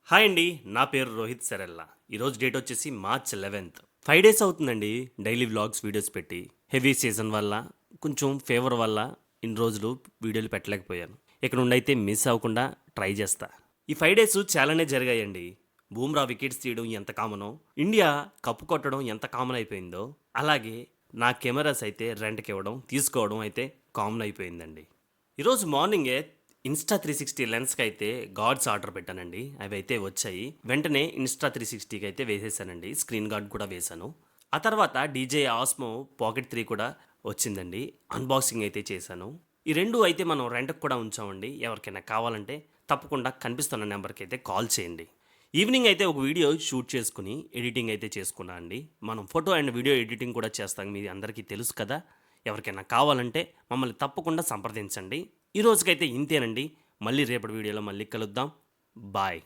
Hi అండి. నా పేరు రోహిత్ సెరల్లా. ఈరోజు డేట్ వచ్చేసి మార్చ్ 11th. 5 డేస్ అవుతుందండి డైలీ వ్లాగ్స్ వీడియోస్ పెట్టి. హెవీ సీజన్ వల్ల, కొంచెం ఫీవర్ వల్ల ఇన్ని రోజులు వీడియోలు పెట్టలేకపోయాను. ఇక నుండైతే మిస్ అవ్వకుండా ట్రై చేస్తా. ఈ 5 డేస్ చాలానే జరిగాయండి. బూమ్రా వికెట్స్ తీయడం ఎంత కామనో, ఇండియా కప్పు కొట్టడం ఎంత కామన్ అయిపోయిందో, అలాగే నా కెమెరాస్ అయితే రెంట్‌కి ఇవ్వడం, తీసుకోవడం అయితే కామన్ అయిపోయిందండి. ఈరోజు మార్నింగే ఇన్స్టా 360 లెన్స్‌కి అయితే గార్డ్స్ ఆర్డర్ పెట్టానండి. అవి అయితే వచ్చాయి. వెంటనే ఇన్స్టా 360కి అయితే వేసేసానండి. స్క్రీన్ గార్డ్ కూడా వేశాను. ఆ తర్వాత డీజే ఆస్మో పాకెట్ 3 కూడా వచ్చిందండి. అన్బాక్సింగ్ అయితే చేశాను. ఈ 2 అయితే మనం రెంట్‌కి కూడా ఉంచామండి. ఎవరికైనా కావాలంటే తప్పకుండా కనిపిస్తున్న నెంబర్‌కి అయితే కాల్ చేయండి. ఈవినింగ్ అయితే ఒక వీడియో షూట్ చేసుకొని ఎడిటింగ్ అయితే చేసుకున్నా అండి. మనం ఫోటో అండ్ వీడియో ఎడిటింగ్ కూడా చేస్తాం. మీ అందరికీ తెలుసు కదా! ఎవరికైనా కావాలంటే మమ్మల్ని తప్పకుండా సంప్రదించండి. ఈ రోజుకైతే ఇంతేనండి. మళ్ళీ రేపటి వీడియోలో మళ్ళీ కలుద్దాం. బాయ్.